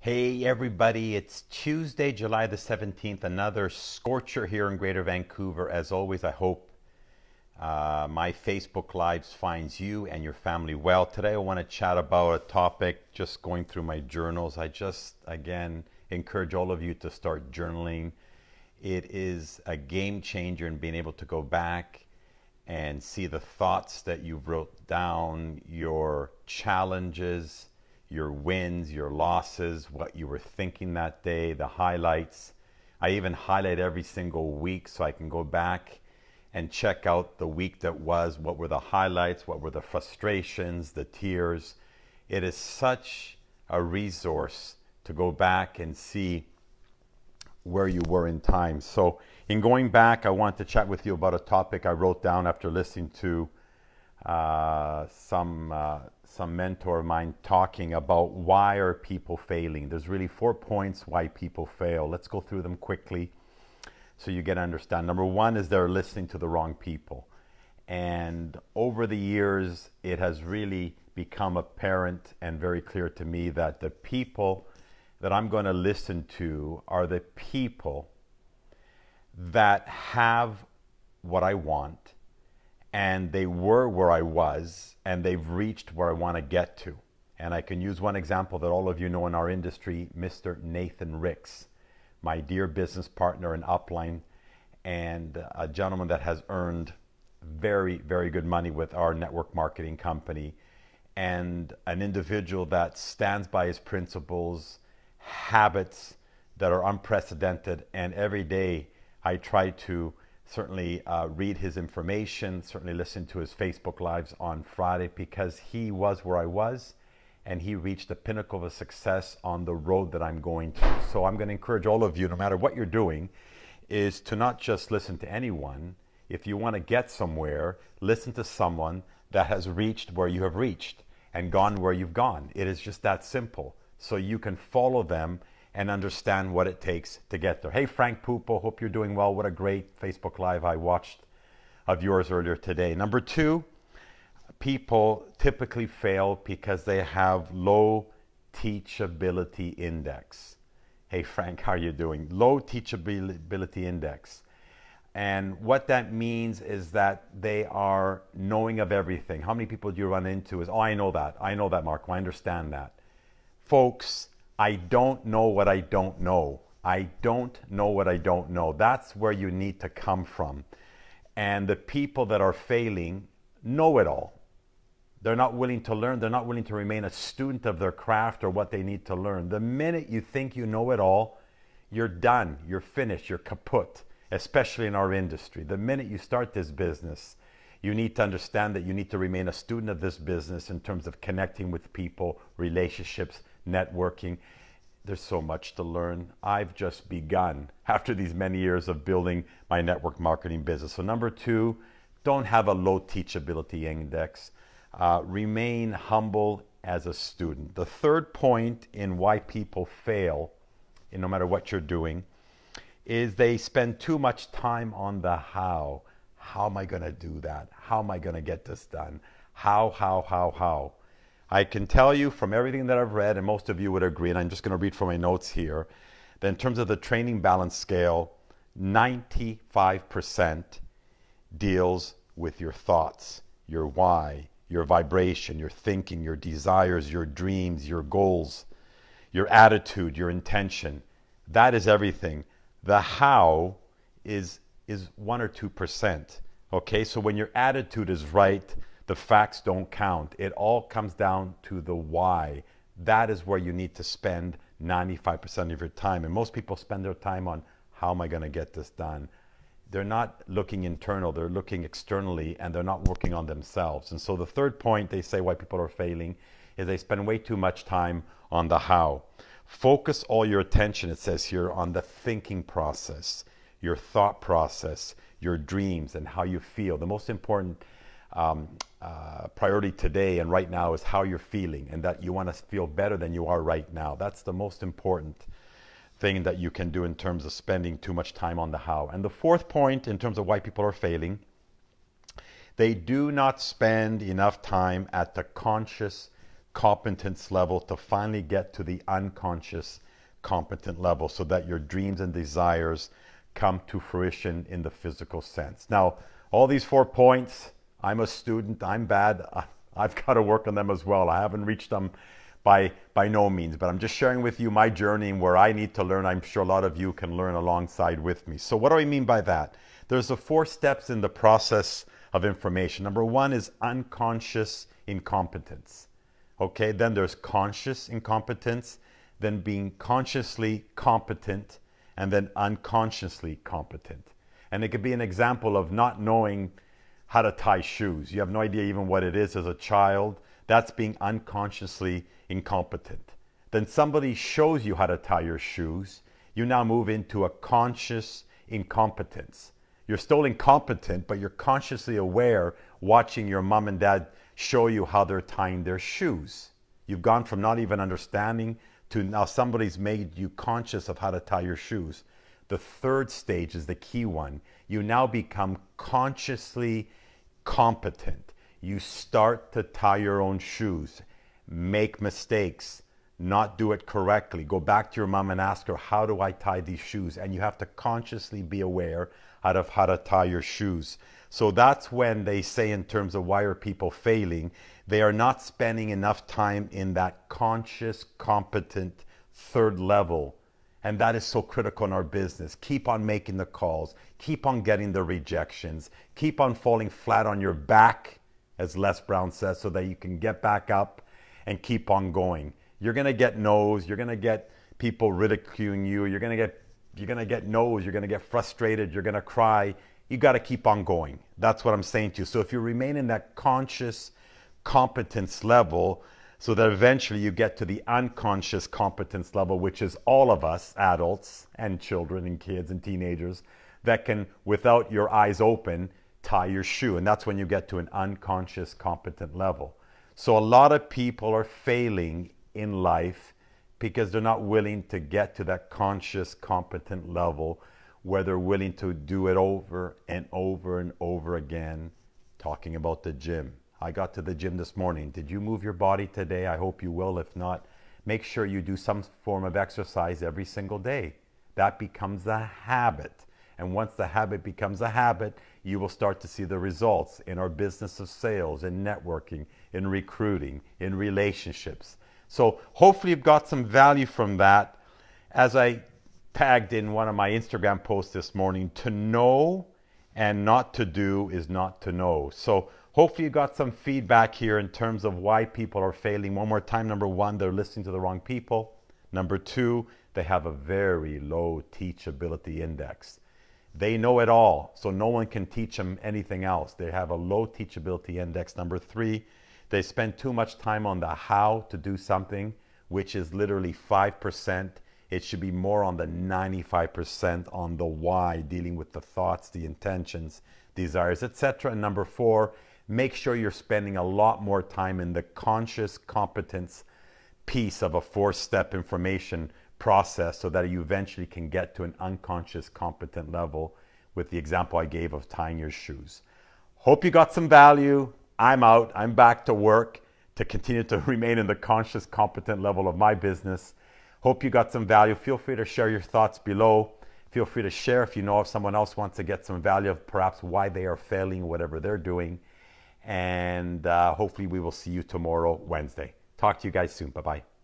Hey everybody, it's Tuesday, July the 17th, another scorcher here in Greater Vancouver. As always, I hope my Facebook Lives finds you and your family well. Today I want to chat about a topic, just going through my journals. I just, again, encourage all of you to start journaling. It is a game changer in being able to go back and see the thoughts that you wrote down, your challenges, your wins, your losses, what you were thinking that day, the highlights. I even highlight every single week so I can go back and check out the week that was, what were the highlights, what were the frustrations, the tears. It is such a resource to go back and see where you were in time. So in going back, I want to chat with you about a topic I wrote down after listening to some mentor of mine talking about why are people failing. There's really 4 points why people fail. Let's go through them quickly so you get to understand. Number one is they're listening to the wrong people. And over the years, it has really become apparent and very clear to me that the people that I'm going to listen to are the people that have what I want, and they were where I was, and they've reached where I want to get to. And I can use one example that all of you know in our industry, Mr. Nathan Ricks, my dear business partner in Upline, and a gentleman that has earned very, very good money with our network marketing company, and an individual that stands by his principles, habits that are unprecedented, and every day I try to certainly read his information, certainly listen to his Facebook Lives on Friday, because he was where I was and he reached the pinnacle of success on the road that I'm going to. So I'm going to encourage all of you, no matter what you're doing, is to not just listen to anyone. If you want to get somewhere, listen to someone that has reached where you have reached and gone where you've gone. It is just that simple. So you can follow them and understand what it takes to get there. Hey, Frank Pupo, hope you're doing well. What a great Facebook Live I watched of yours earlier today. Number two, people typically fail because they have low teachability index. Hey, Frank, how are you doing? Low teachability index. And what that means is that they are knowing of everything. How many people do you run into is, oh, I know that, Mark, I understand that. Folks, I don't know what I don't know. I don't know what I don't know. That's where you need to come from. And the people that are failing know it all. They're not willing to learn. They're not willing to remain a student of their craft or what they need to learn. The minute you think you know it all, you're done. You're finished. You're kaput, especially in our industry. The minute you start this business, you need to understand that you need to remain a student of this business in terms of connecting with people, relationships, networking. There's so much to learn. I've just begun after these many years of building my network marketing business. So number two, don't have a low teachability index. Remain humble as a student. The third point in why people fail, in no matter what you're doing, is they spend too much time on the how. How am I going to do that? How am I going to get this done? How? I can tell you from everything that I've read, and most of you would agree, and I'm just going to read from my notes here, that in terms of the training balance scale, 95% deals with your thoughts, your why, your vibration, your thinking, your desires, your dreams, your goals, your attitude, your intention. That is everything. The how is 1 or 2%. Okay, so when your attitude is right, the facts don't count. It all comes down to the why. That is where you need to spend 95% of your time. And most people spend their time on, how am I going to get this done? They're not looking internal, they're looking externally, and they're not working on themselves. And so the third point they say why people are failing is they spend way too much time on the how. Focus all your attention, it says here, on the thinking process, your thought process, your dreams, and how you feel. The most important priority today and right now is how you're feeling, and that you want to feel better than you are right now. That's the most important thing that you can do in terms of spending too much time on the how. And the fourth point in terms of why people are failing, they do not spend enough time at the conscious competence level to finally get to the unconscious competent level so that your dreams and desires come to fruition in the physical sense. Now, all these 4 points, I'm a student, I'm bad, I've got to work on them as well. I haven't reached them by no means, but I'm just sharing with you my journey and where I need to learn. I'm sure a lot of you can learn alongside with me. So what do I mean by that? There's the 4 steps in the process of information. Number 1 is unconscious incompetence. Okay, then there's conscious incompetence, then being consciously competent, and then unconsciously competent. And it could be an example of not knowing how to tie shoes. You have no idea even what it is as a child. That's being unconsciously incompetent. Then somebody shows you how to tie your shoes. You now move into a conscious incompetence. You're still incompetent, but you're consciously aware watching your mom and dad show you how they're tying their shoes. You've gone from not even understanding to now somebody's made you conscious of how to tie your shoes. The 3rd stage is the key one. You now become consciously competent. You start to tie your own shoes, make mistakes, not do it correctly. Go back to your mom and ask her, how do I tie these shoes? And you have to consciously be aware of how to tie your shoes. So that's when they say, in terms of why are people failing, they are not spending enough time in that conscious, competent 3rd level. And that is so critical in our business. Keep on making the calls. Keep on getting the rejections. Keep on falling flat on your back, as Les Brown says, so that you can get back up and keep on going. You're going to get no's. You're going to get people ridiculing you. You're going to get no's. You're going to get frustrated. You're going to cry. You got to keep on going. That's what I'm saying to you. So if you remain in that conscious competence level, so that eventually you get to the unconscious competence level, which is all of us, adults and children and kids and teenagers, that can, without your eyes open, tie your shoe. And that's when you get to an unconscious competent level. So a lot of people are failing in life because they're not willing to get to that conscious competent level where they're willing to do it over and over and over again. Talking about the gym. I got to the gym this morning. Did you move your body today? I hope you will. If not, make sure you do some form of exercise every single day. That becomes a habit. And once the habit becomes a habit, you will start to see the results in our business of sales, in networking, in recruiting, in relationships. So hopefully you've got some value from that. As I tagged in one of my Instagram posts this morning, to know and not to do is not to know. So hopefully you got some feedback here in terms of why people are failing. One more time. Number 1, they're listening to the wrong people. Number 2, they have a very low teachability index. They know it all, so no one can teach them anything else. They have a low teachability index. Number 3, they spend too much time on the how to do something, which is literally 5%. It should be more on the 95% on the why, dealing with the thoughts, the intentions, desires, etc. And number 4, make sure you're spending a lot more time in the conscious competence piece of a 4-step information process so that you eventually can get to an unconscious competent level with the example I gave of tying your shoes. Hope you got some value. I'm out. I'm back to work to continue to remain in the conscious competent level of my business. Hope you got some value. Feel free to share your thoughts below. Feel free to share if you know if someone else wants to get some value of perhaps why they are failing, whatever they're doing. And hopefully we will see you tomorrow, Wednesday. Talk to you guys soon. Bye-bye.